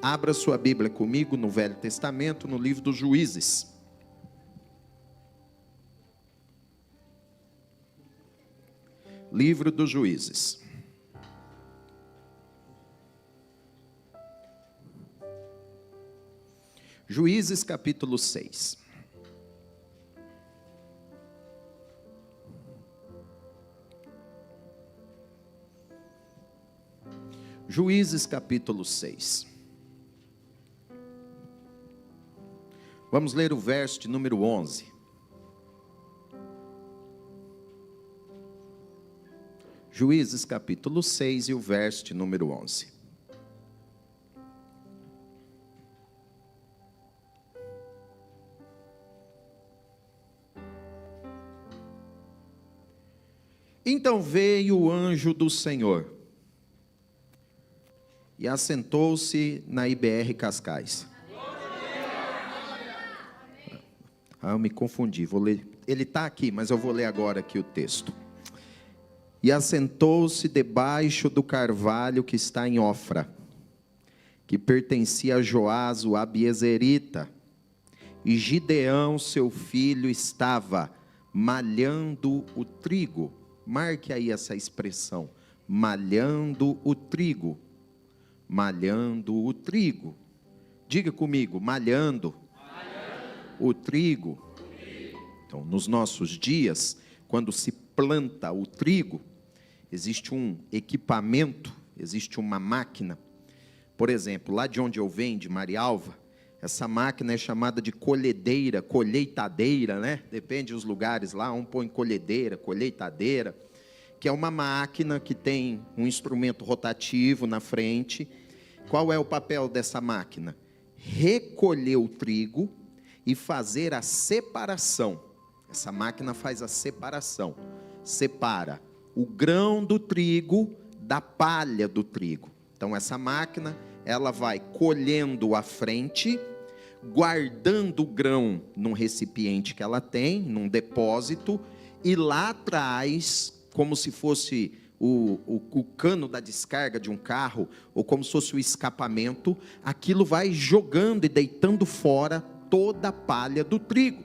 Abra sua Bíblia comigo no Velho Testamento, no livro dos Juízes. Livro dos Juízes. Juízes capítulo 6. Juízes capítulo 6. Vamos ler o verso de número 11. Juízes capítulo 6 e o verso de número 11. Então veio o anjo do Senhor e assentou-se na IBR Cascais. Eu me confundi, vou ler. Ele está aqui, mas eu vou ler agora aqui o texto. E assentou-se debaixo do carvalho que está em Ofra, que pertencia a Joás o Abiezerita, e Gideão seu filho estava malhando o trigo. Marque aí essa expressão, malhando o trigo. Malhando o trigo. Diga comigo, malhando o trigo. Então, nos nossos dias, quando se planta o trigo, existe um equipamento, existe uma máquina. Por exemplo, lá de onde eu venho, de Marialva, essa máquina é chamada de colhedeira, colheitadeira, né? Depende dos lugares lá, um põe colhedeira, colheitadeira, que é uma máquina que tem um instrumento rotativo na frente. Qual é o papel dessa máquina? Recolher o trigo e fazer a separação. Essa máquina faz a separação. Separa o grão do trigo da palha do trigo. Então essa máquina, ela vai colhendo à frente, guardando o grão num recipiente que ela tem, num depósito, e lá atrás, como se fosse o cano da descarga de um carro, ou como se fosse o escapamento, aquilo vai jogando e deitando fora toda a palha do trigo.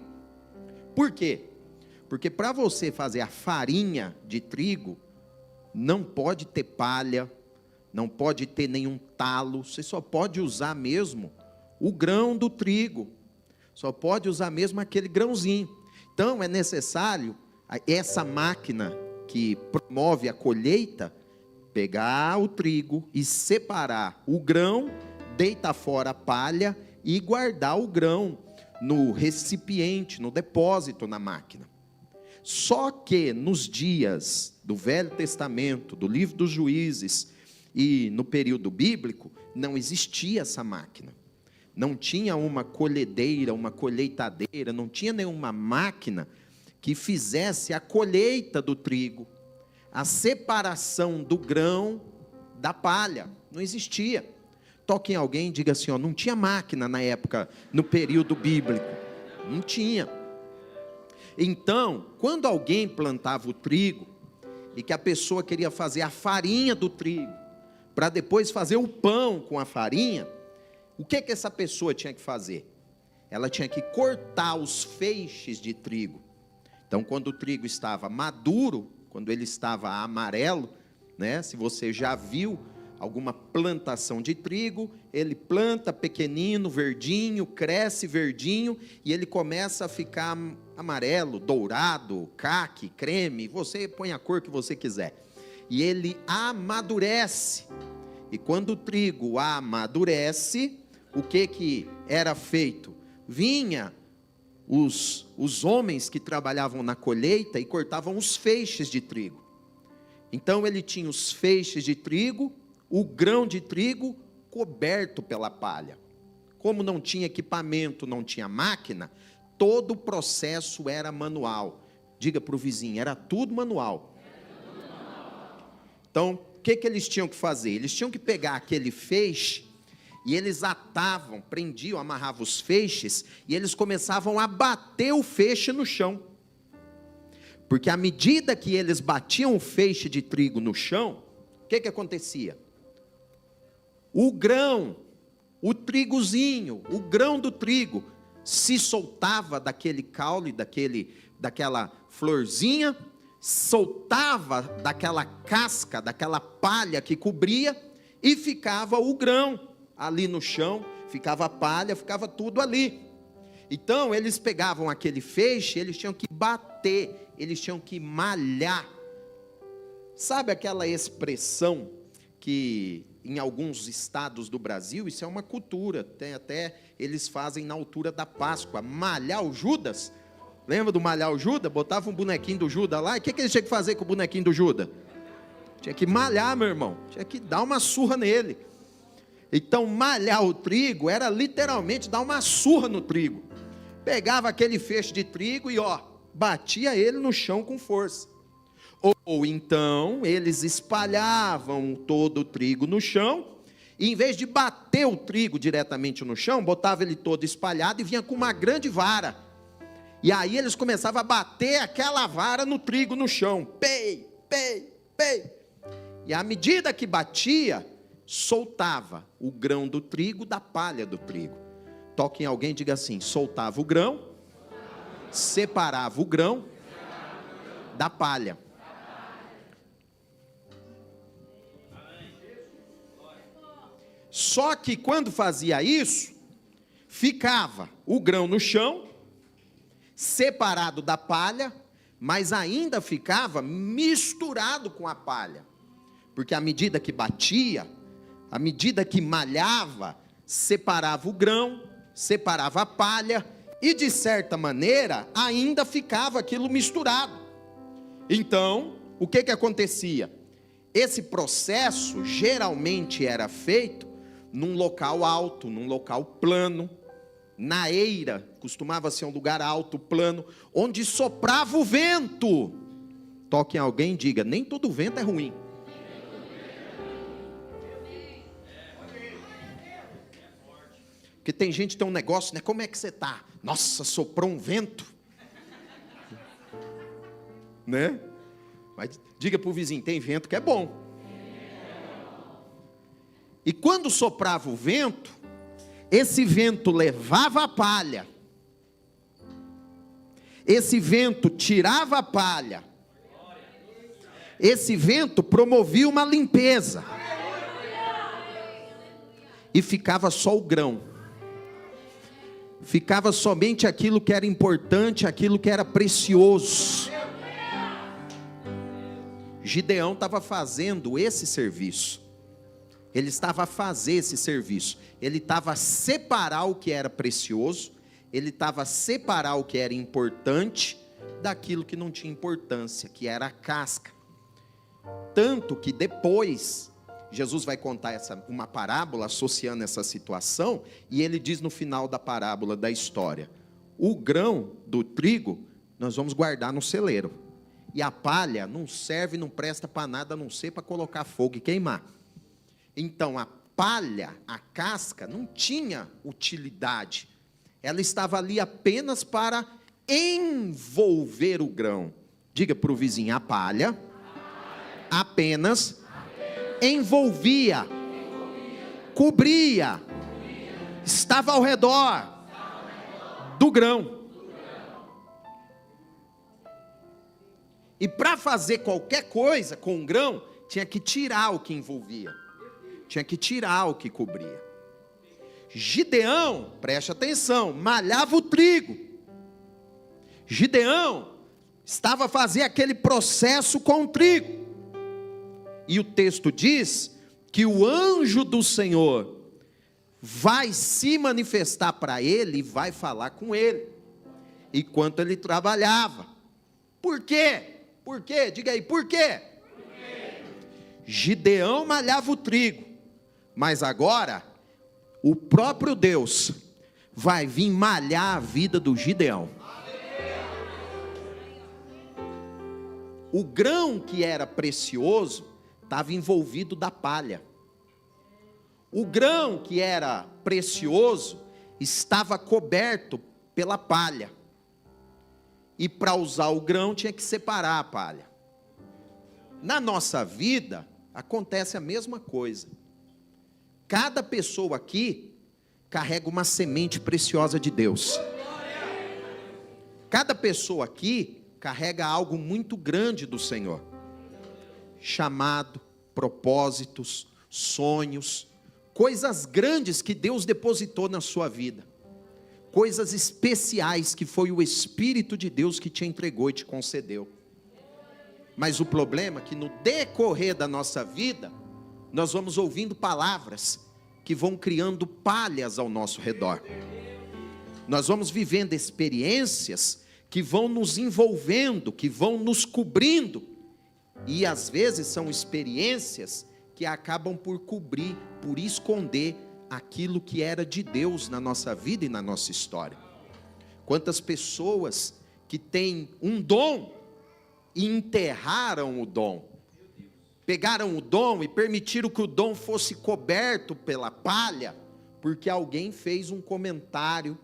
Por quê? Porque para você fazer a farinha de trigo, não pode ter palha, não pode ter nenhum talo, você só pode usar mesmo o grão do trigo, só pode usar mesmo aquele grãozinho. Então é necessário essa máquina que promove a colheita, pegar o trigo e separar o grão, deitar fora a palha e guardar o grão no recipiente, no depósito na máquina. Só que nos dias do Velho Testamento, do livro dos Juízes e no período bíblico, não existia essa máquina. Não tinha uma colhedeira, uma colheitadeira, não tinha nenhuma máquina que fizesse a colheita do trigo, a separação do grão da palha. Não existia. Toque em alguém e diga assim, ó, não tinha máquina na época, no período bíblico. Não tinha. Então, quando alguém plantava o trigo, e que a pessoa queria fazer a farinha do trigo, para depois fazer o pão com a farinha, o que essa pessoa tinha que fazer? Ela tinha que cortar os feixes de trigo. Então, quando o trigo estava maduro, quando ele estava amarelo, né? Se você já viu alguma plantação de trigo, ele planta pequenino, verdinho, cresce verdinho, e ele começa a ficar amarelo, dourado, caqui, creme, você põe a cor que você quiser. E ele amadurece. E quando o trigo amadurece, o que era feito? Vinha os homens que trabalhavam na colheita e cortavam os feixes de trigo. Então ele tinha os feixes de trigo, o grão de trigo coberto pela palha. Como não tinha equipamento, não tinha máquina, todo o processo era manual. Diga para o vizinho, era tudo manual. Então, o que eles tinham que fazer? Eles tinham que pegar aquele feixe e eles atavam, prendiam, amarravam os feixes e eles começavam a bater o feixe no chão. Porque à medida que eles batiam o feixe de trigo no chão, o que acontecia? O grão o trigozinho, o grão do trigo, se soltava daquele caule, daquela florzinha, soltava daquela casca, daquela palha que cobria, e ficava o grão ali no chão, ficava a palha, ficava tudo ali. Então eles pegavam aquele feixe, eles tinham que bater, eles tinham que malhar. Sabe aquela expressão que em alguns estados do Brasil, isso é uma cultura, tem até, eles fazem na altura da Páscoa, malhar o Judas. Lembra do malhar o Judas? Botava um bonequinho do Judas lá, e o que eles tinham que fazer com o bonequinho do Judas? Tinha que malhar, meu irmão, tinha que dar uma surra nele. Então malhar o trigo era literalmente dar uma surra no trigo. Pegava aquele feixe de trigo e batia ele no chão com força. Ou então eles espalhavam todo o trigo no chão, e em vez de bater o trigo diretamente no chão, botava ele todo espalhado e vinha com uma grande vara. E aí eles começavam a bater aquela vara no trigo no chão. Pei, pei, pei. E à medida que batia, soltava o grão do trigo da palha do trigo. Toque em alguém e diga assim: soltava o grão, separava o grão da palha. Só que quando fazia isso, ficava o grão no chão, separado da palha, mas ainda ficava misturado com a palha. Porque à medida que batia, à medida que malhava, separava o grão, separava a palha, e de certa maneira, ainda ficava aquilo misturado. Então, o que acontecia? Esse processo geralmente era feito num local alto, num local plano, na eira, costumava ser um lugar alto, plano, onde soprava o vento. Toque em alguém e diga: nem todo vento é ruim. Porque tem gente que tem um negócio, né? Como é que você está? Nossa, soprou um vento. Né? Mas diga para o vizinho: tem vento que é bom. E quando soprava o vento, esse vento levava a palha, esse vento tirava a palha, esse vento promovia uma limpeza, e ficava só o grão, ficava somente aquilo que era importante, aquilo que era precioso. Gideão estava fazendo esse serviço. Ele estava a fazer esse serviço. Ele estava a separar o que era precioso, ele estava a separar o que era importante daquilo que não tinha importância, que era a casca. Tanto que depois, Jesus vai contar uma parábola associando essa situação, e ele diz no final da parábola da história: o grão do trigo nós vamos guardar no celeiro, e a palha não serve, não presta para nada, a não ser para colocar fogo e queimar. Então a palha, a casca, não tinha utilidade, ela estava ali apenas para envolver o grão. Diga para o vizinho: a palha apenas envolvia, cobria, estava ao redor do grão. E para fazer qualquer coisa com o grão, tinha que tirar o que envolvia, tinha que tirar o que cobria. Gideão, preste atenção, malhava o trigo. Gideão estava a fazer aquele processo com o trigo. E o texto diz que o anjo do Senhor vai se manifestar para ele e vai falar com ele, enquanto ele trabalhava. Por quê? Por quê? Diga aí, por quê? Gideão malhava o trigo, mas agora o próprio Deus vai vir malhar a vida do Gideão. O grão que era precioso estava envolvido da palha. O grão que era precioso estava coberto pela palha. E para usar o grão tinha que separar a palha. Na nossa vida acontece a mesma coisa. Cada pessoa aqui carrega uma semente preciosa de Deus. Cada pessoa aqui carrega algo muito grande do Senhor. Chamado, propósitos, sonhos, coisas grandes que Deus depositou na sua vida. Coisas especiais que foi o Espírito de Deus que te entregou e te concedeu. Mas o problema é que no decorrer da nossa vida, nós vamos ouvindo palavras que vão criando palhas ao nosso redor. Nós vamos vivendo experiências que vão nos envolvendo, que vão nos cobrindo. E às vezes são experiências que acabam por cobrir, por esconder aquilo que era de Deus na nossa vida e na nossa história. Quantas pessoas que têm um dom e enterraram o dom. Pegaram o dom e permitiram que o dom fosse coberto pela palha, porque alguém fez um comentário,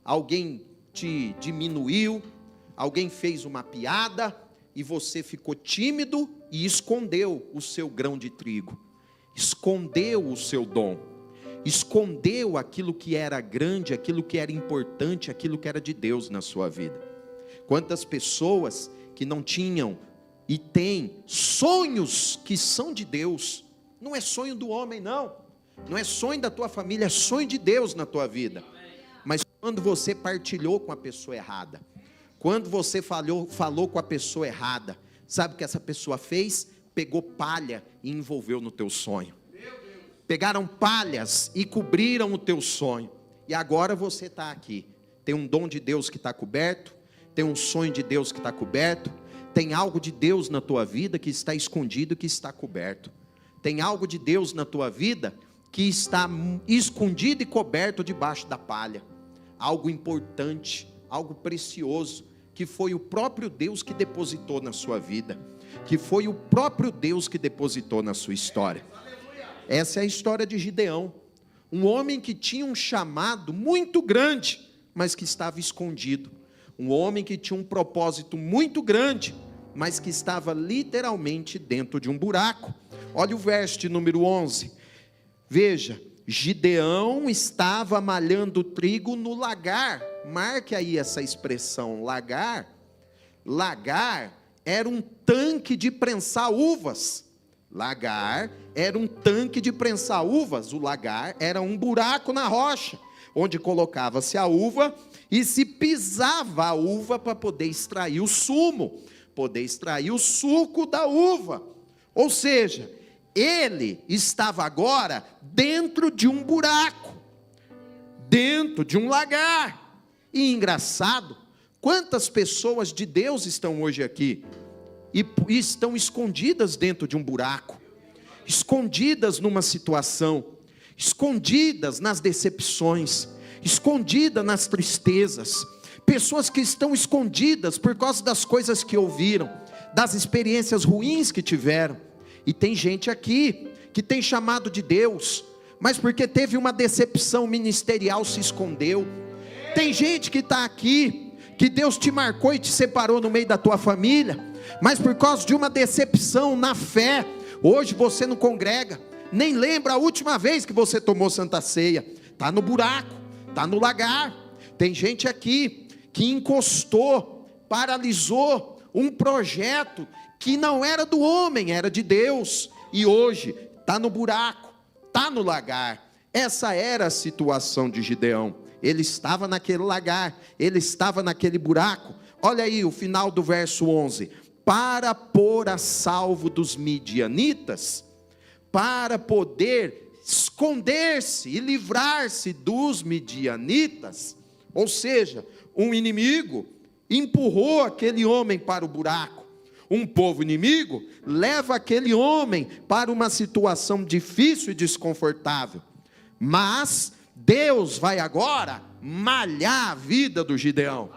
alguém te diminuiu, alguém fez uma piada, e você ficou tímido e escondeu o seu grão de trigo, escondeu o seu dom, escondeu aquilo que era grande, aquilo que era importante, aquilo que era de Deus na sua vida. Quantas pessoas que não tinham e têm sonhos que são de Deus, não é sonho do homem não, não é sonho da tua família, é sonho de Deus na tua vida. Mas quando você partilhou com a pessoa errada, quando você falou com a pessoa errada, sabe o que essa pessoa fez? Pegou palha e envolveu no teu sonho. Pegaram palhas e cobriram o teu sonho. E agora você está aqui. Tem um dom de Deus que está coberto, tem um sonho de Deus que está coberto, tem algo de Deus na tua vida que está escondido, que está coberto. Tem algo de Deus na tua vida que está escondido e coberto debaixo da palha. Algo importante, algo precioso, que foi o próprio Deus que depositou na sua vida, que foi o próprio Deus que depositou na sua história. Essa é a história de Gideão, um homem que tinha um chamado muito grande, mas que estava escondido. Um homem que tinha um propósito muito grande, mas que estava literalmente dentro de um buraco. Olha o verso de número 11. Veja, Gideão estava malhando trigo no lagar. Marque aí essa expressão, lagar. Lagar era um tanque de prensar uvas. Lagar era um tanque de prensar uvas. O lagar era um buraco na rocha, onde colocava-se a uva e se pisava a uva para poder extrair o sumo, poder extrair o suco da uva. Ou seja, ele estava agora dentro de um buraco, dentro de um lagar. E engraçado, quantas pessoas de Deus estão hoje aqui e estão escondidas dentro de um buraco, escondidas numa situação, escondidas nas decepções, escondidas nas tristezas, pessoas que estão escondidas por causa das coisas que ouviram, das experiências ruins que tiveram. E tem gente aqui que tem chamado de Deus, mas porque teve uma decepção ministerial se escondeu. Tem gente que está aqui, que Deus te marcou e te separou no meio da tua família, mas por causa de uma decepção na fé, hoje você não congrega, nem lembra a última vez que você tomou Santa Ceia. Está no buraco, está no lagar. Tem gente aqui que encostou, paralisou um projeto que não era do homem, era de Deus, e hoje está no buraco, está no lagar. Essa era a situação de Gideão. Ele estava naquele lagar, ele estava naquele buraco. Olha aí o final do verso 11: para pôr a salvo dos midianitas, para poder esconder-se e livrar-se dos midianitas. Ou seja, um inimigo empurrou aquele homem para o buraco. Um povo inimigo leva aquele homem para uma situação difícil e desconfortável. Mas Deus vai agora malhar a vida do Gideão.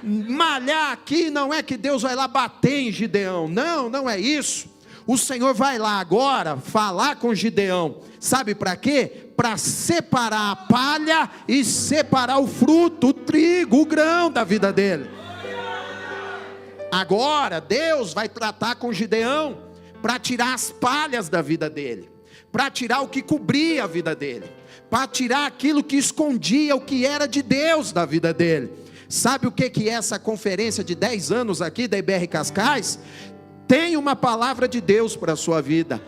Malhar aqui não é que Deus vai lá bater em Gideão. Não, não é isso. O Senhor vai lá agora falar com Gideão. Sabe para quê? Para separar a palha e separar o fruto, o trigo, o grão da vida dele. Agora Deus vai tratar com Gideão para tirar as palhas da vida dele, para tirar o que cobria a vida dele, para tirar aquilo que escondia o que era de Deus da vida dele. Sabe o que é essa conferência de 10 anos aqui da IBR Cascais? Tem uma palavra de Deus para a sua vida.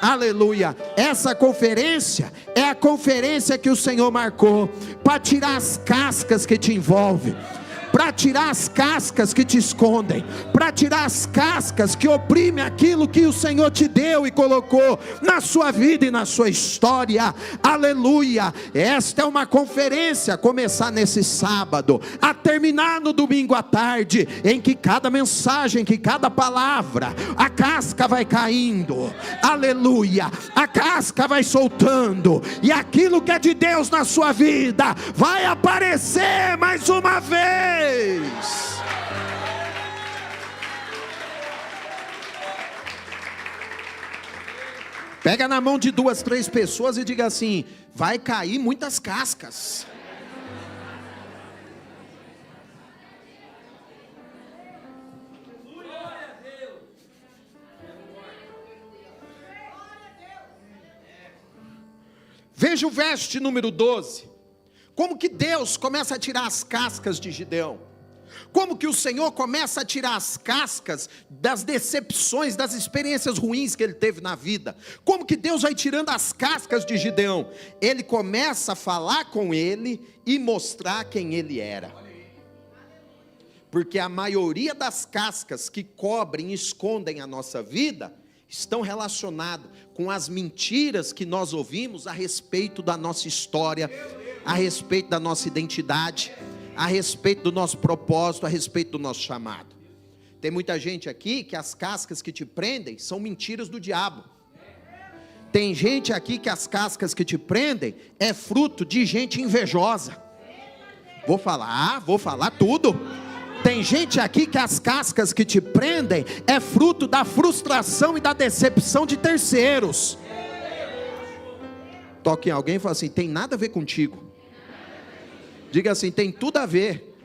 Aleluia. Essa conferência é a conferência que o Senhor marcou para tirar as cascas que te envolvem, para tirar as cascas que te escondem, para tirar as cascas que oprimem aquilo que o Senhor te deu e colocou na sua vida e na sua história. Aleluia. Esta é uma conferência a começar nesse sábado, a terminar no domingo à tarde, em que cada mensagem, que cada palavra, a casca vai caindo, aleluia, a casca vai soltando, e aquilo que é de Deus na sua vida vai aparecer mais uma vez. Pega na mão de 2, 3 pessoas e diga assim: vai cair muitas cascas. Veja o verso de número 12. Como que Deus começa a tirar as cascas de Gideão? Como que o Senhor começa a tirar as cascas das decepções, das experiências ruins que ele teve na vida? Como que Deus vai tirando as cascas de Gideão? Ele começa a falar com ele e mostrar quem ele era. Porque a maioria das cascas que cobrem e escondem a nossa vida estão relacionadas com as mentiras que nós ouvimos a respeito da nossa história, a respeito da nossa identidade, a respeito do nosso propósito, a respeito do nosso chamado. Tem muita gente aqui que as cascas que te prendem são mentiras do diabo. Tem gente aqui que as cascas que te prendem é fruto de gente invejosa. Vou falar tudo. Tem gente aqui que as cascas que te prendem é fruto da frustração e da decepção de terceiros. Toque em alguém e fala assim: tem nada a ver contigo. Diga assim: tem tudo a ver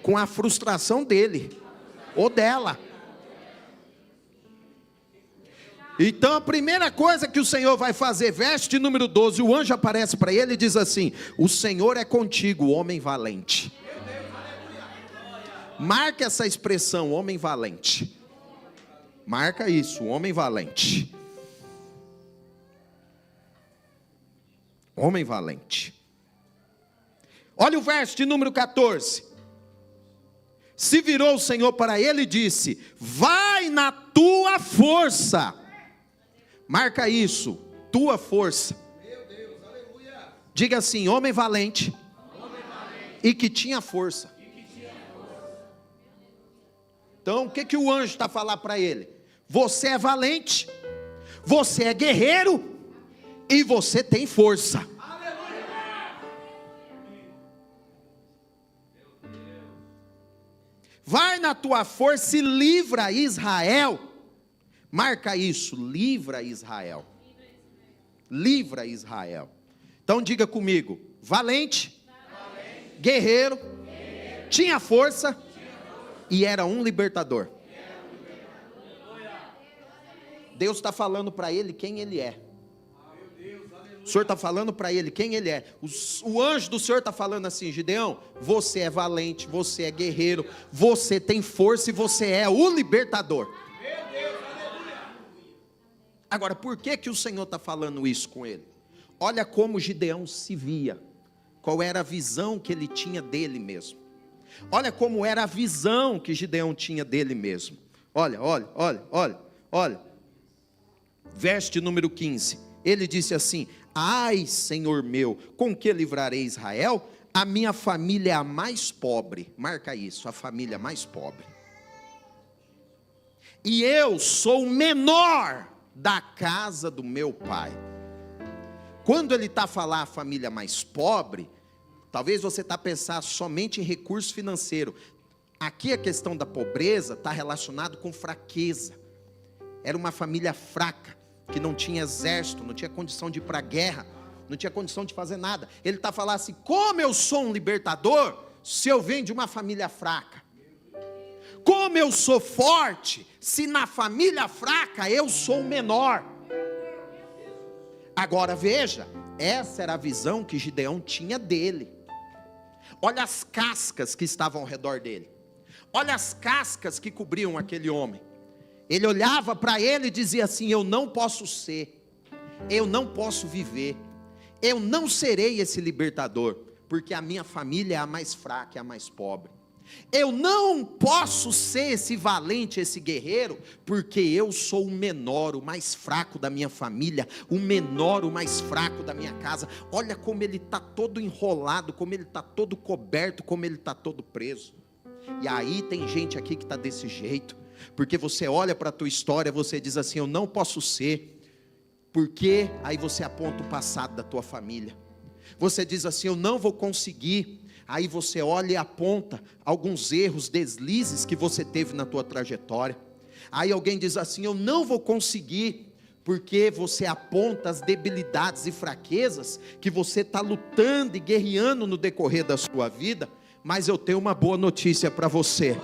com a frustração dele ou dela. Então a primeira coisa que o Senhor vai fazer, verso de número 12, o anjo aparece para ele e diz assim: o Senhor é contigo, homem valente. Marca essa expressão, homem valente. Marca isso, homem valente. Homem valente. Olha o verso de número 14. Se virou o Senhor para ele e disse: vai na tua força. Marca isso, tua força. Diga assim: homem valente, e que tinha força. Então o que o anjo está falando para ele? Você é valente, você é guerreiro, e você tem força. Vai na tua força e livra Israel. Marca isso, livra Israel. Livra Israel. Então diga comigo: valente, guerreiro, tinha força e era um libertador. Deus está falando para ele quem ele é. O Senhor está falando para ele quem ele é. O anjo do Senhor está falando assim: Gideão, você é valente, você é guerreiro, você tem força e você é o libertador. Agora, por que o Senhor está falando isso com ele? Olha como Gideão se via, qual era a visão que ele tinha dele mesmo. Olha como era a visão que Gideão tinha dele mesmo. Olha. Verso de número 15. Ele disse assim: ai, Senhor meu, com que livrarei Israel? A minha família é a mais pobre. Marca isso, a família mais pobre. E eu sou o menor da casa do meu pai. Quando ele está a falar a família mais pobre, talvez você está a pensar somente em recurso financeiro. Aqui a questão da pobreza está relacionado com fraqueza. Era uma família fraca, que não tinha exército, não tinha condição de ir para a guerra, não tinha condição de fazer nada. Ele está falando assim: como eu sou um libertador, se eu venho de uma família fraca? Como eu sou forte, se na família fraca eu sou o menor? Agora veja, essa era a visão que Gideão tinha dele. Olha as cascas que estavam ao redor dele. Olha as cascas que cobriam aquele homem. Ele olhava para ele e dizia assim: eu não posso ser, eu não posso viver, eu não serei esse libertador, porque a minha família é a mais fraca, é a mais pobre. Eu não posso ser esse valente, esse guerreiro, porque eu sou o menor, o mais fraco da minha família, o menor, o mais fraco da minha casa. Olha como ele está todo enrolado, como ele está todo coberto, como ele está todo preso. E aí tem gente aqui que está desse jeito, porque você olha para a tua história, você diz assim: eu não posso ser, porque aí você aponta o passado da tua família. Você diz assim: eu não vou conseguir. Aí você olha e aponta alguns erros, deslizes que você teve na tua trajetória. Aí alguém diz assim: eu não vou conseguir, porque você aponta as debilidades e fraquezas que você está lutando e guerreando no decorrer da sua vida. Mas eu tenho uma boa notícia para você: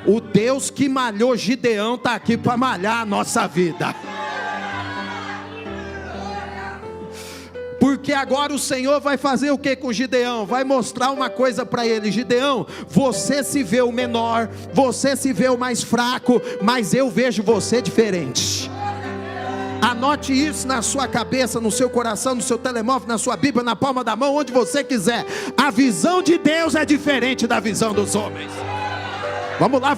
o Deus que malhou Gideão está aqui para malhar a nossa vida. Porque agora o Senhor vai fazer o que com Gideão? Vai mostrar uma coisa para ele: Gideão, você se vê o menor, você se vê o mais fraco, mas eu vejo você diferente. Anote isso na sua cabeça, no seu coração, no seu telemóvel, na sua Bíblia, na palma da mão, onde você quiser. A visão de Deus é diferente da visão dos homens. Vamos lá,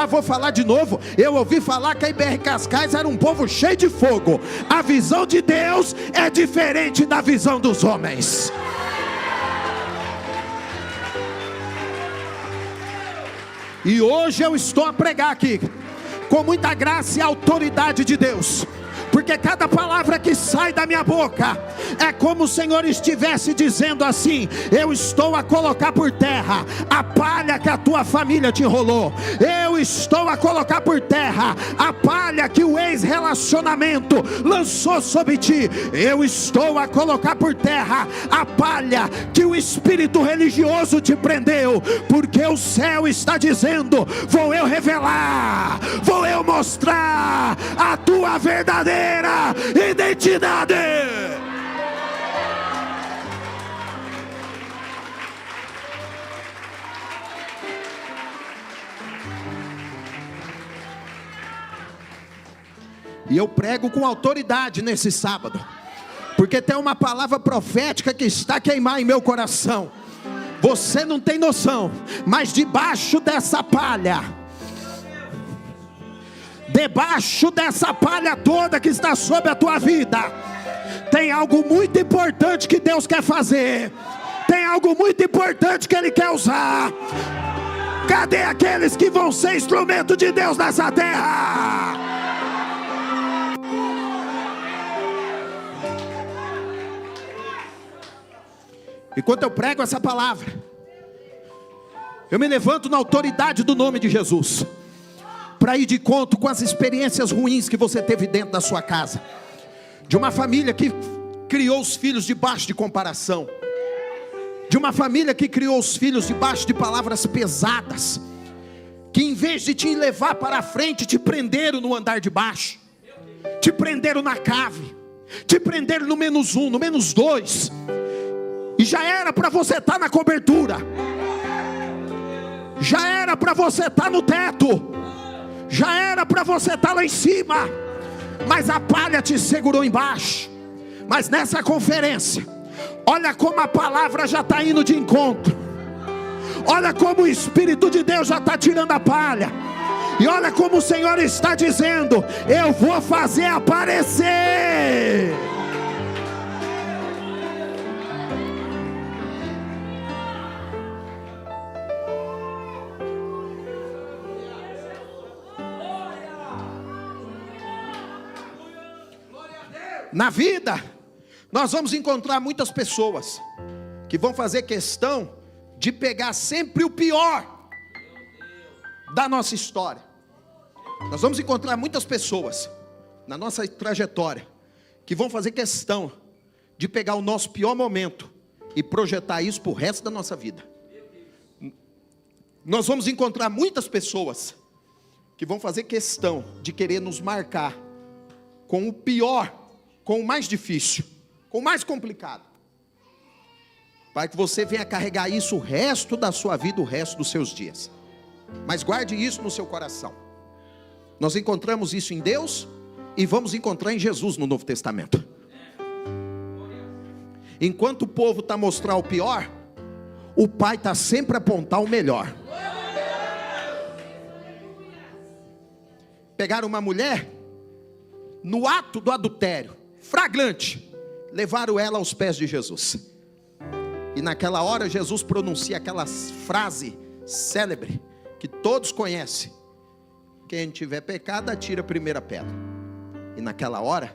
vou falar de novo. Eu ouvi falar que a IBR Cascais era um povo cheio de fogo. A visão de Deus é diferente da visão dos homens. E hoje eu estou a pregar aqui, com muita graça e autoridade de Deus, porque cada palavra que sai da minha boca é como o Senhor estivesse dizendo assim: eu estou a colocar por terra a palha que a tua família te enrolou, eu estou a colocar por terra a palha que o ex-relacionamento lançou sobre ti, eu estou a colocar por terra a palha que o espírito religioso te prendeu, porque o céu está dizendo: vou eu revelar, vou eu mostrar a tua verdadeira identidade. E eu prego com autoridade nesse sábado, porque tem uma palavra profética que está a queimar em meu coração. Você não tem noção, mas debaixo dessa palha, debaixo dessa palha toda que está sobre a tua vida, tem algo muito importante que Deus quer fazer. Tem algo muito importante que Ele quer usar. Cadê aqueles que vão ser instrumento de Deus nessa terra? Enquanto eu prego essa palavra, eu me levanto na autoridade do nome de Jesus, para ir de encontro com as experiências ruins que você teve dentro da sua casa, de uma família que criou os filhos debaixo de comparação, de uma família que criou os filhos debaixo de palavras pesadas, que em vez de te levar para a frente, te prenderam no andar de baixo, te prenderam na cave, te prenderam no -1, no -2, e já era para você estar na cobertura, já era para você estar no teto, já era para você estar lá em cima, mas a palha te segurou embaixo. Mas nessa conferência, olha como a palavra já está indo de encontro, olha como o Espírito de Deus já está tirando a palha, e olha como o Senhor está dizendo: eu vou fazer aparecer. Na vida, nós vamos encontrar muitas pessoas que vão fazer questão de pegar sempre o pior da nossa história. Nós vamos encontrar muitas pessoas na nossa trajetória que vão fazer questão de pegar o nosso pior momento e projetar isso para o resto da nossa vida. Nós vamos encontrar muitas pessoas que vão fazer questão de querer nos marcar com o pior com o mais difícil, com o mais complicado, para que você venha carregar isso o resto da sua vida, o resto dos seus dias. Mas guarde isso no seu coração. Nós encontramos isso em Deus e vamos encontrar em Jesus no Novo Testamento. Enquanto o povo está mostrando o pior, o Pai está sempre a apontar o melhor. Pegaram uma mulher no ato do adultério, flagrante, levaram ela aos pés de Jesus. E naquela hora Jesus pronuncia aquela frase célebre que todos conhecem: quem tiver pecado, atira a primeira pedra. E naquela hora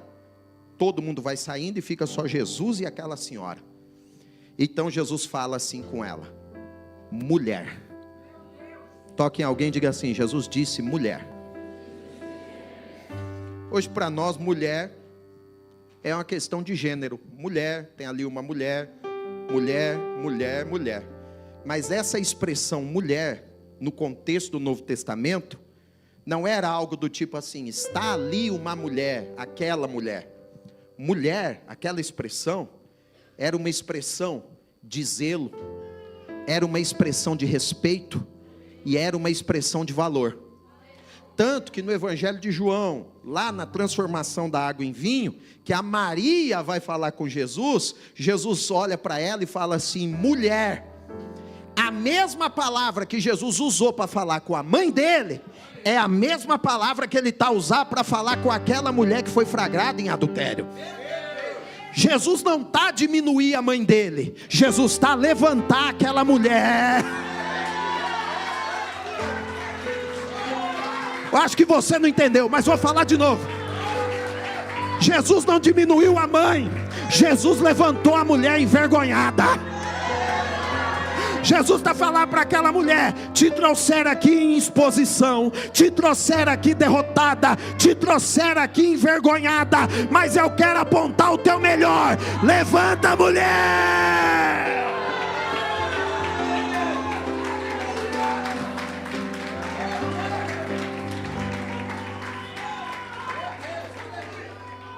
todo mundo vai saindo e fica só Jesus e aquela senhora. Então Jesus fala assim com ela: mulher. Toque em alguém e diga assim: Jesus disse mulher. Hoje para nós mulher é uma questão de gênero. Mulher, tem ali uma mulher, mulher, mulher, mulher. Mas essa expressão mulher, no contexto do Novo Testamento, não era algo do tipo assim: está ali uma mulher, aquela mulher. Mulher, aquela expressão, era uma expressão de zelo, era uma expressão de respeito e era uma expressão de valor. Tanto que no Evangelho de João, lá na transformação da água em vinho, que a Maria vai falar com Jesus, Jesus olha para ela e fala assim: mulher. A mesma palavra que Jesus usou para falar com a mãe dele, é a mesma palavra que ele está usando para falar com aquela mulher que foi flagrada em adultério. Jesus não está a diminuir a mãe dele, Jesus está a levantar aquela mulher. Eu acho que você não entendeu, mas vou falar de novo. Jesus não diminuiu a mãe, Jesus levantou a mulher envergonhada. Jesus está falando para aquela mulher: te trouxeram aqui em exposição, te trouxeram aqui derrotada, te trouxeram aqui envergonhada, mas eu quero apontar o teu melhor. Levanta, mulher!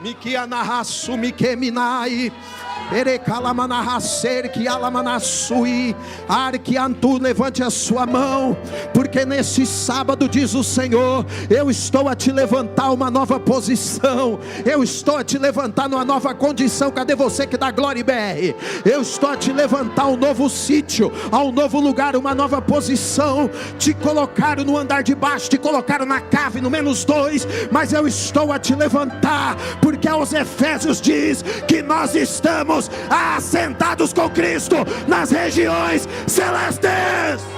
Mikia narraçu, Mikeminai. Levante a sua mão, porque nesse sábado, diz o Senhor, eu estou a te levantar uma nova posição, eu estou a te levantar numa nova condição. Cadê você que dá glória e BR? Eu estou a te levantar um novo sítio, a um novo lugar, uma nova posição. Te colocaram no andar de baixo, te colocaram na cave, no -2, mas eu estou a te levantar, porque aos Efésios diz que nós estamos assentados com Cristo nas regiões celestes.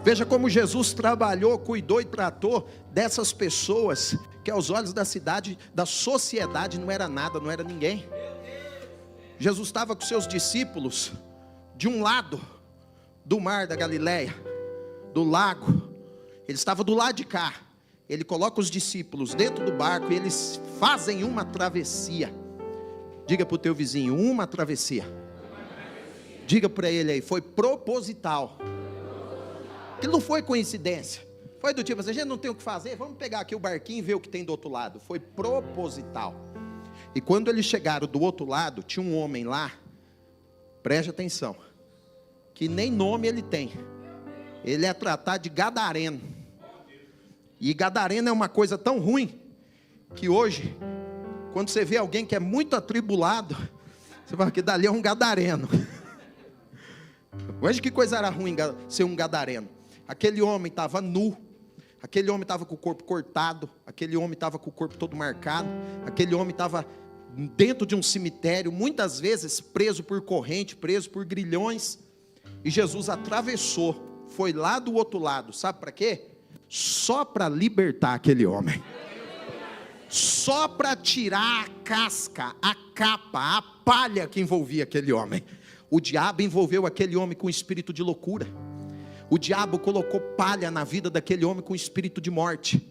Veja como Jesus trabalhou, cuidou e tratou dessas pessoas que aos olhos da cidade, da sociedade, não era nada, não era ninguém. Jesus estava com seus discípulos de um lado do mar da Galileia, do lago. Ele estava do lado de cá. Ele coloca os discípulos dentro do barco e eles fazem uma travessia. Diga para o teu vizinho: uma travessia. Diga para ele aí: foi proposital. Aquilo não foi coincidência, foi do tipo assim: a gente não tem o que fazer, vamos pegar aqui o barquinho e ver o que tem do outro lado. Foi proposital. E quando eles chegaram do outro lado, tinha um homem lá, preste atenção, que nem nome ele tem. Ele é tratado de gadareno. E gadareno é uma coisa tão ruim, que hoje, quando você vê alguém que é muito atribulado, você fala que dali é um gadareno. Hoje que coisa era ruim ser um gadareno. Aquele homem estava nu, aquele homem estava com o corpo cortado, aquele homem estava com o corpo todo marcado, aquele homem estava dentro de um cemitério, muitas vezes preso por corrente, preso por grilhões. E Jesus atravessou, foi lá do outro lado, sabe para quê? Só para libertar aquele homem, só para tirar a casca, a capa, a palha que envolvia aquele homem, O diabo envolveu aquele homem com espírito de loucura. O diabo colocou palha na vida daquele homem com espírito de morte.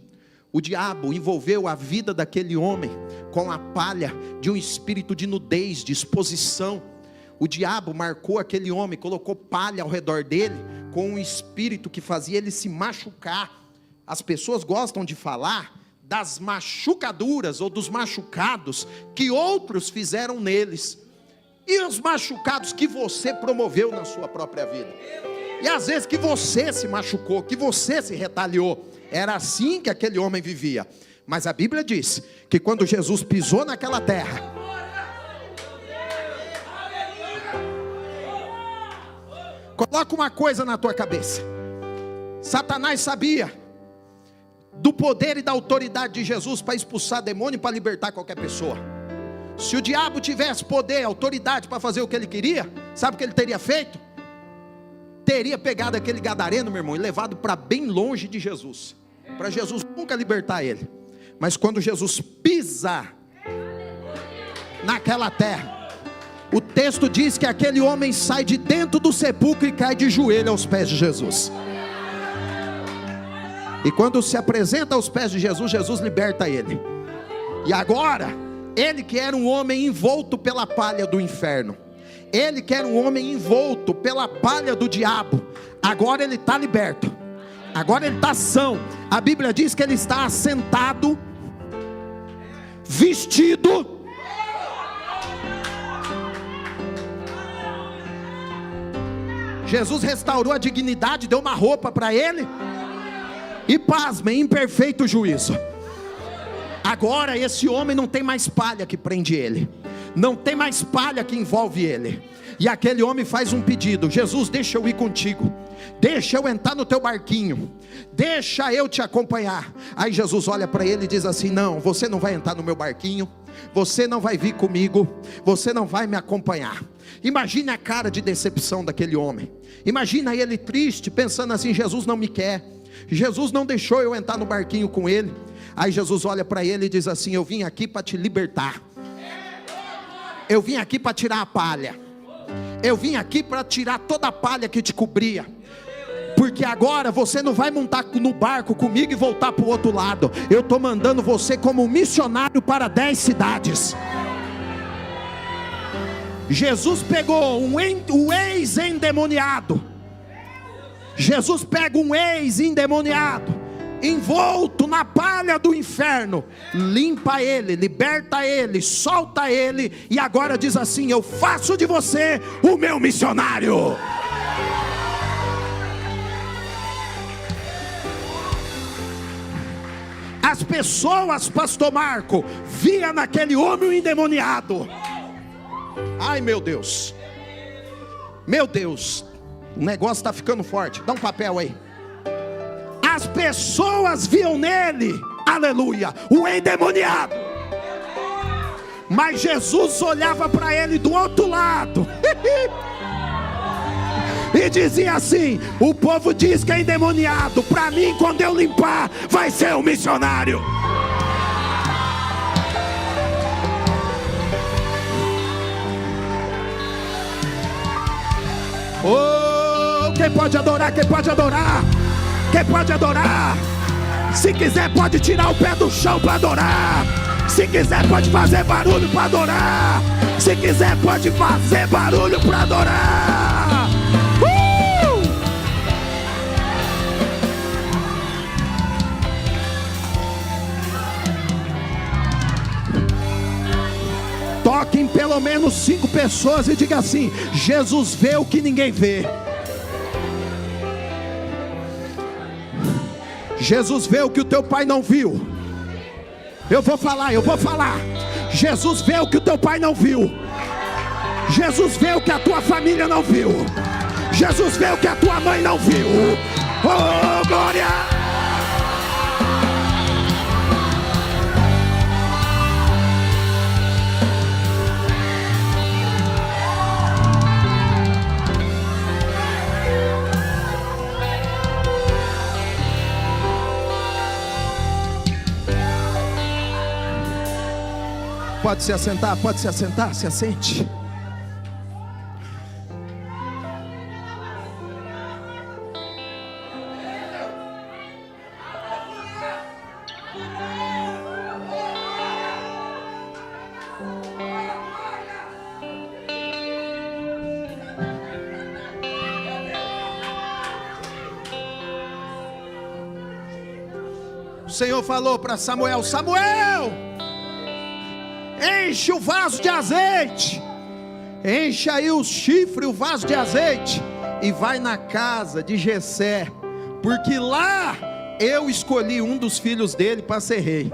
O diabo envolveu a vida daquele homem com a palha de um espírito de nudez, de exposição. O diabo marcou aquele homem, colocou palha ao redor dele, com um espírito que fazia ele se machucar. As pessoas gostam de falar das machucaduras ou dos machucados que outros fizeram neles. E os machucados que você promoveu na sua própria vida. E às vezes que você se machucou, que você se retaliou. Era assim que aquele homem vivia. Mas a Bíblia diz que quando Jesus pisou naquela terra, coloca uma coisa na tua cabeça. Satanás sabia do poder e da autoridade de Jesus para expulsar demônio e para libertar qualquer pessoa. Se o diabo tivesse poder, autoridade para fazer o que ele queria, sabe o que ele teria feito? Teria pegado aquele gadareno, meu irmão, e levado para bem longe de Jesus, para Jesus nunca libertar ele. Mas quando Jesus pisa naquela terra, o texto diz que aquele homem sai de dentro do sepulcro e cai de joelho aos pés de Jesus. E quando se apresenta aos pés de Jesus, Jesus liberta ele. E agora, ele que era um homem envolto pela palha do inferno, ele que era um homem envolto pela palha do diabo, agora ele está liberto. Agora ele está são. A Bíblia diz que ele está assentado, vestido. Jesus restaurou a dignidade, deu uma roupa para ele. E pasmem, em perfeito juízo. Agora esse homem não tem mais palha que prende ele, não tem mais palha que envolve ele. E aquele homem faz um pedido: Jesus, deixa eu ir contigo, deixa eu entrar no teu barquinho, deixa eu te acompanhar. Aí Jesus olha para ele e diz assim: não, você não vai entrar no meu barquinho, você não vai vir comigo, você não vai me acompanhar. Imagine a cara de decepção daquele homem. Imagina ele triste, pensando assim: Jesus não me quer, Jesus não deixou eu entrar no barquinho com ele. Aí Jesus olha para ele e diz assim: eu vim aqui para te libertar, eu vim aqui para tirar a palha, eu vim aqui para tirar toda a palha que te cobria. Porque agora você não vai montar no barco comigo e voltar para o outro lado. Eu estou mandando você como missionário para 10 cidades. Jesus pegou um ex-endemoniado. Jesus pega um ex-endemoniado, envolto na palha do inferno, limpa ele, liberta ele, solta ele, e agora diz assim: eu faço de você o meu missionário. As pessoas, pastor Marco, via naquele homem um endemoniado. Ai meu Deus, o negócio está ficando forte, dá um papel aí. As pessoas viam nele, aleluia, o endemoniado. Mas Jesus olhava para ele do outro lado e dizia assim: o povo diz que é endemoniado, para mim quando eu limpar vai ser um missionário. Oh, quem pode adorar, quem pode adorar, quem pode adorar? Se quiser pode tirar o pé do chão para adorar. Se quiser pode fazer barulho para adorar. Se quiser pode fazer barulho para adorar. Toque em pelo menos 5 pessoas e diga assim: Jesus vê o que ninguém vê. Jesus vê o que o teu pai não viu. Eu vou falar. Jesus vê o que o teu pai não viu. Jesus vê o que a tua família não viu. Jesus vê o que a tua mãe não viu. Oh, glória! Pode se assentar, se assente. Senhor falou para Samuel: Samuel, enche o vaso de azeite, enche aí o chifre, o vaso de azeite, e vai na casa de Jessé, porque lá eu escolhi um dos filhos dele para ser rei.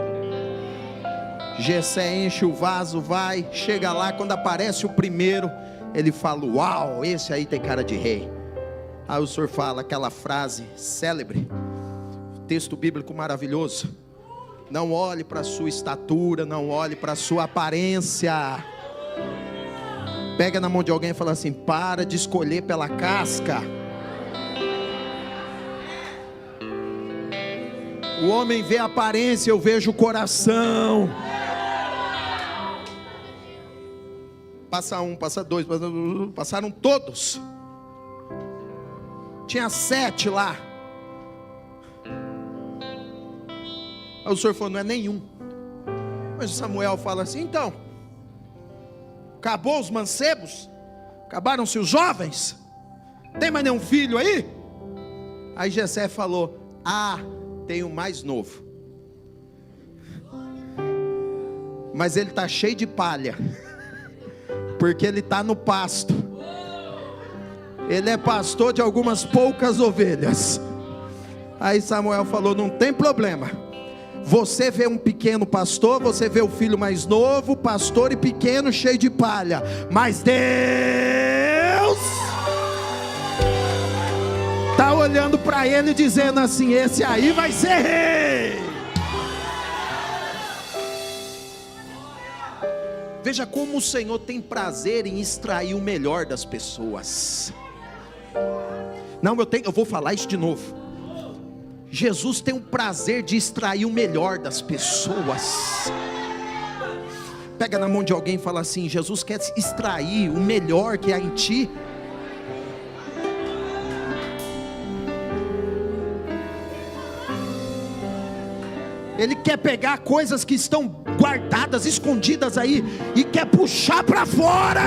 Jessé enche o vaso, vai, chega lá, quando aparece o primeiro, ele fala: uau, esse aí tem cara de rei. Aí o Senhor fala aquela frase célebre, texto bíblico maravilhoso: não olhe para a sua estatura, não olhe para a sua aparência. Pega na mão de alguém e fala assim: para de escolher pela casca. O homem vê a aparência, eu vejo o coração. Passa um, passa dois, passaram todos. Tinha 7 lá. Aí o Senhor falou: não é nenhum. Mas o Samuel fala assim: então, acabou os mancebos? Acabaram-se os jovens? Tem mais nenhum filho aí? Aí Jessé falou: ah, tem o mais novo, mas ele está cheio de palha, porque ele está no pasto. Ele é pastor de algumas poucas ovelhas. Aí Samuel falou: não tem problema. Você vê um pequeno pastor, você vê o filho mais novo, pastor e pequeno, cheio de palha. Mas Deus está olhando para ele dizendo assim: esse aí vai ser rei. Veja como o Senhor tem prazer em extrair o melhor das pessoas. Não, eu vou falar isso de novo. Jesus tem o prazer de extrair o melhor das pessoas. Pega na mão de alguém e fala assim: Jesus quer extrair o melhor que há em ti. Ele quer pegar coisas que estão guardadas, escondidas aí, e quer puxar para fora.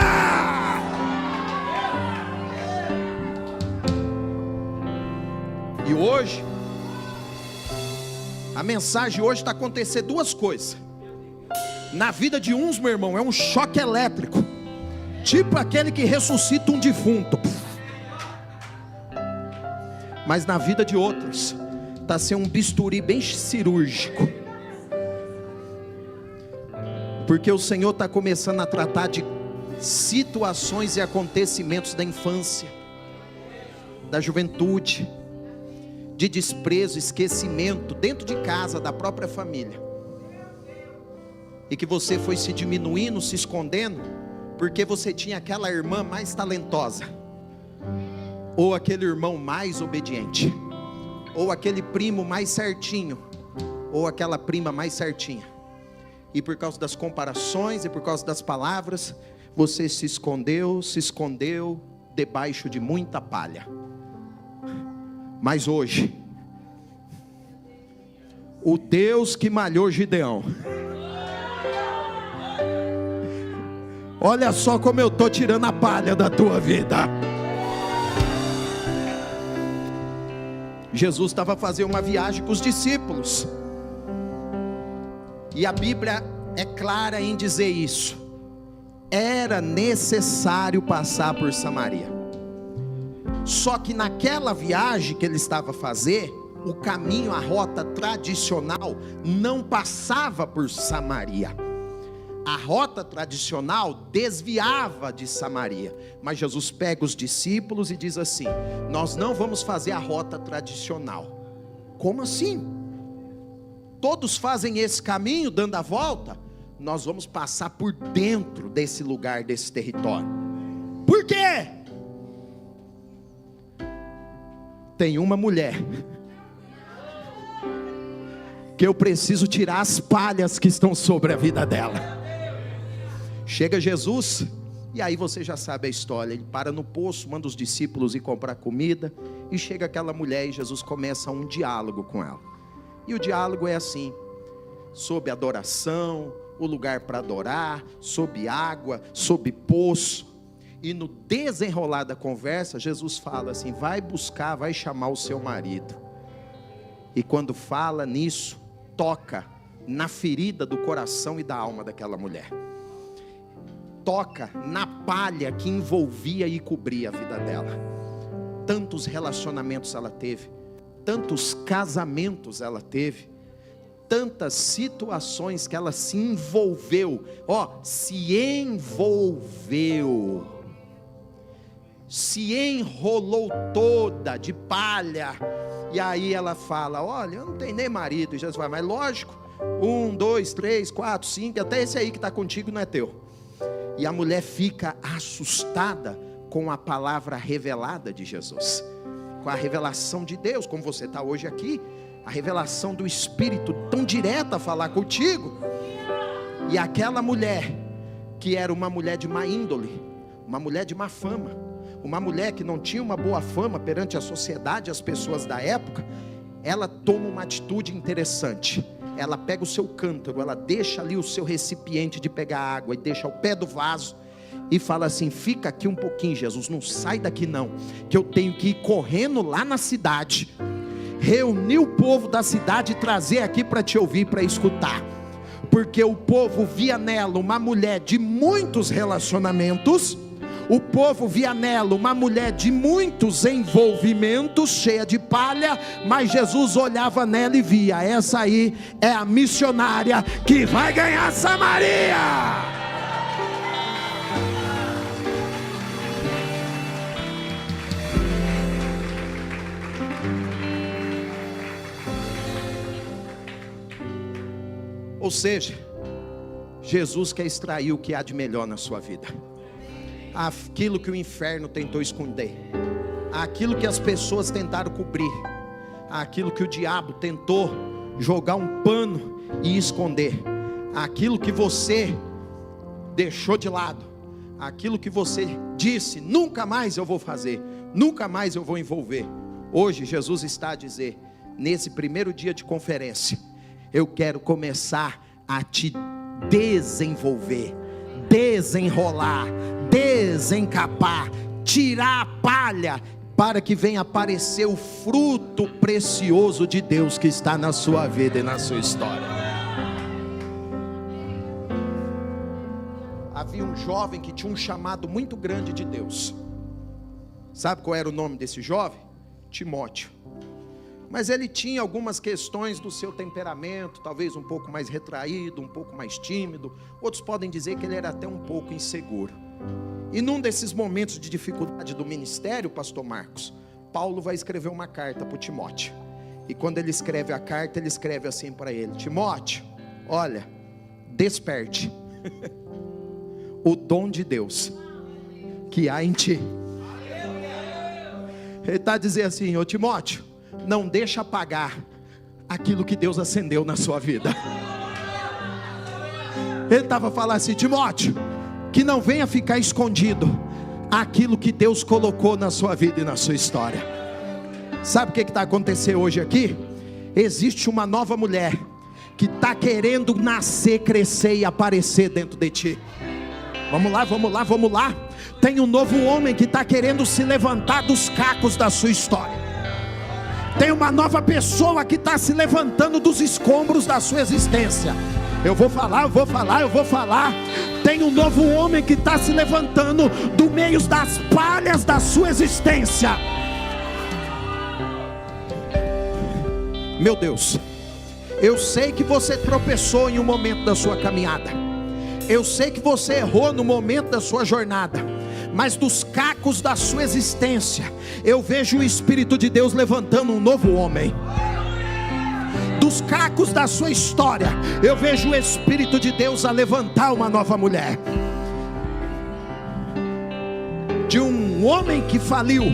E hoje, a mensagem hoje está acontecendo 2 coisas. Na vida de uns, meu irmão, é um choque elétrico, tipo aquele que ressuscita um defunto. Mas na vida de outros, está sendo um bisturi bem cirúrgico, porque o Senhor está começando a tratar de situações e acontecimentos da infância, da juventude, de desprezo, esquecimento, dentro de casa, da própria família, e que você foi se diminuindo, se escondendo, porque você tinha aquela irmã mais talentosa, ou aquele irmão mais obediente, ou aquele primo mais certinho, ou aquela prima mais certinha, e por causa das comparações, e por causa das palavras, você se escondeu debaixo de muita palha. Mas hoje, o Deus que malhou Gideão, olha só como eu estou tirando a palha da tua vida. Jesus estava fazendo uma viagem com os discípulos, e a Bíblia é clara em dizer isso: era necessário passar por Samaria. Só que naquela viagem que ele estava a fazer, o caminho, a rota tradicional não passava por Samaria. A rota tradicional desviava de Samaria. Mas Jesus pega os discípulos e diz assim: nós não vamos fazer a rota tradicional. Como assim? Todos fazem esse caminho dando a volta. Nós vamos passar por dentro desse lugar, desse território. Por quê? Tem uma mulher que eu preciso tirar as palhas que estão sobre a vida dela. Chega Jesus, e aí você já sabe a história. Ele para no poço, manda os discípulos ir comprar comida, e chega aquela mulher, e Jesus começa um diálogo com ela. E o diálogo é assim: sobre adoração, o lugar para adorar, sobre água, sobre poço. E no desenrolar da conversa, Jesus fala assim: vai buscar, vai chamar o seu marido. E quando fala nisso, toca na ferida do coração e da alma daquela mulher. Toca na palha que envolvia e cobria a vida dela. Tantos relacionamentos ela teve, tantos casamentos ela teve, tantas situações que ela se envolveu, se envolveu, se enrolou toda de palha. E aí ela fala: olha, eu não tenho nem marido. E Jesus vai: mas lógico, 1, 2, 3, 4, 5, até esse aí que está contigo não é teu. E a mulher fica assustada com a palavra revelada de Jesus, com a revelação de Deus, como você está hoje aqui, a revelação do Espírito tão direta a falar contigo. E aquela mulher, que era uma mulher de má índole, uma mulher de má fama, uma mulher que não tinha uma boa fama perante a sociedade, as pessoas da época, ela toma uma atitude interessante. Ela pega o seu cântaro, ela deixa ali o seu recipiente de pegar água e deixa ao pé do vaso e fala assim: fica aqui um pouquinho, Jesus, não sai daqui não, que eu tenho que ir correndo lá na cidade, reunir o povo da cidade e trazer aqui para te ouvir, para escutar, porque o povo via nela uma mulher de muitos relacionamentos, o povo via nela uma mulher de muitos envolvimentos, cheia de palha, mas Jesus olhava nela e via: essa aí é a missionária que vai ganhar Samaria. Ou seja, Jesus quer extrair o que há de melhor na sua vida. Aquilo que o inferno tentou esconder, aquilo que as pessoas tentaram cobrir, aquilo que o diabo tentou jogar um pano e esconder, aquilo que você deixou de lado, aquilo que você disse: nunca mais eu vou fazer, nunca mais eu vou envolver. Hoje Jesus está a dizer, nesse primeiro dia de conferência: eu quero começar a te desenvolver, desenrolar, desencapar, tirar a palha, para que venha aparecer o fruto precioso de Deus que está na sua vida e na sua história. Havia um jovem que tinha um chamado muito grande de Deus. Sabe qual era o nome desse jovem? Timóteo. Mas ele tinha algumas questões do seu temperamento, talvez um pouco mais retraído, um pouco mais tímido. Outros podem dizer que ele era até um pouco inseguro. E num desses momentos de dificuldade do ministério, pastor Marcos, Paulo vai escrever uma carta para o Timóteo. E quando ele escreve a carta, ele escreve assim para ele: Timóteo, olha, desperte o dom de Deus que há em ti. Ele está dizendo assim: ô Timóteo, não deixa apagar aquilo que Deus acendeu na sua vida. Ele estava falando assim: Timóteo, que não venha ficar escondido aquilo que Deus colocou na sua vida e na sua história. Sabe o que está acontecendo hoje aqui? Existe uma nova mulher que está querendo nascer, crescer e aparecer dentro de ti. Vamos lá, vamos lá, vamos lá. Tem um novo homem que está querendo se levantar dos cacos da sua história. Tem uma nova pessoa que está se levantando dos escombros da sua existência. Eu vou falar, eu vou falar, eu vou falar. Tem um novo homem que está se levantando do meio das palhas da sua existência. Meu Deus, eu sei que você tropeçou em um momento da sua caminhada. Eu sei que você errou no momento da sua jornada. Mas dos cacos da sua existência, eu vejo o Espírito de Deus levantando um novo homem. Dos cacos da sua história, eu vejo o Espírito de Deus a levantar uma nova mulher. De um homem que faliu,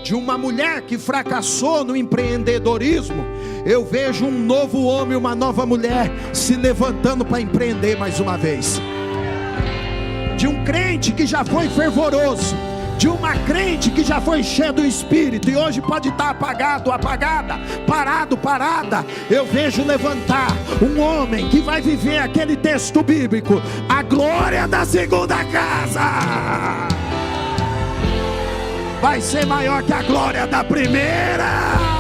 de uma mulher que fracassou no empreendedorismo, eu vejo um novo homem, uma nova mulher se levantando para empreender mais uma vez. De um crente que já foi fervoroso, de uma crente que já foi cheia do Espírito e hoje pode estar apagado, apagada, parado, parada. Eu vejo levantar um homem que vai viver aquele texto bíblico: a glória da segunda casa vai ser maior que a glória da primeira.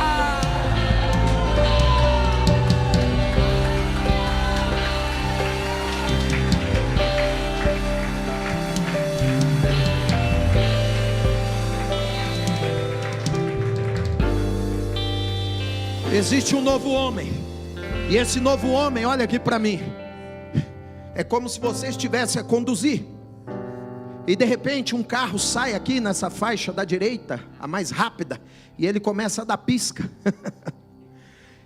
Existe um novo homem. E esse novo homem, olha aqui para mim, é como se você estivesse a conduzir, e de repente um carro sai aqui nessa faixa da direita, a mais rápida, e ele começa a dar pisca.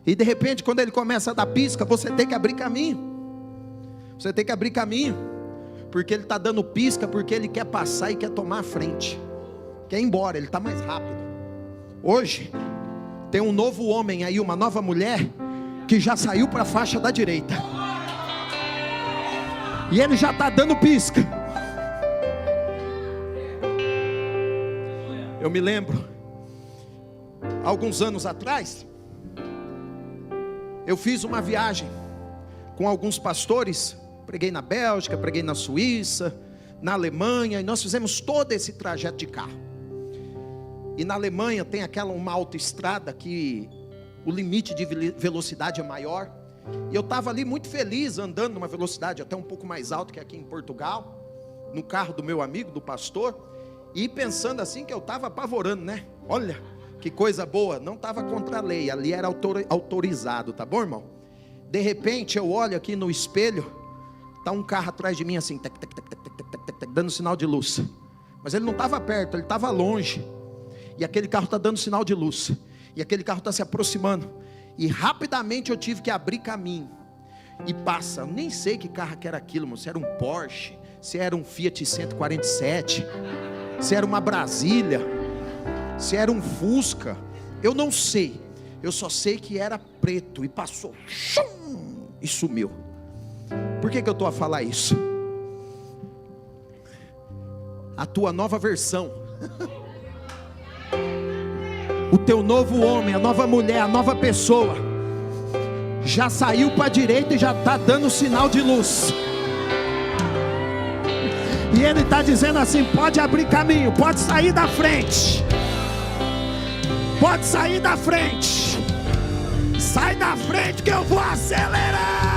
E de repente, quando ele começa a dar pisca, você tem que abrir caminho. Você tem que abrir caminho, porque ele está dando pisca, porque ele quer passar e quer tomar a frente, quer ir embora, ele está mais rápido. Hoje tem um novo homem aí, uma nova mulher, que já saiu para a faixa da direita, e ele já está dando pisca. Eu me lembro, alguns anos atrás, eu fiz uma viagem com alguns pastores. Preguei na Bélgica, preguei na Suíça, na Alemanha, e nós fizemos todo esse trajeto de carro. E na Alemanha tem uma autoestrada que o limite de velocidade é maior. E eu estava ali muito feliz, andando numa velocidade até um pouco mais alta que aqui em Portugal, no carro do meu amigo, do pastor, e pensando assim que eu estava apavorando, né? Olha, que coisa boa, não estava contra a lei, ali era autorizado, tá bom, irmão? De repente eu olho aqui no espelho, está um carro atrás de mim assim, tec, tec, tec, tec, tec, tec, tec, dando sinal de luz. Mas ele não estava perto, ele estava longe. E aquele carro está dando sinal de luz, e aquele carro está se aproximando, e rapidamente eu tive que abrir caminho. E passa, eu nem sei que carro que era aquilo, irmão. Se era um Porsche, se era um Fiat 147, se era uma Brasília, se era um Fusca, eu não sei. Eu só sei que era preto, e passou, e sumiu. Por que eu estou a falar isso? A tua nova versão, o teu novo homem, a nova mulher, a nova pessoa, já saiu para a direita e já está dando sinal de luz. E ele está dizendo assim: pode abrir caminho, pode sair da frente, pode sair da frente, sai da frente que eu vou acelerar.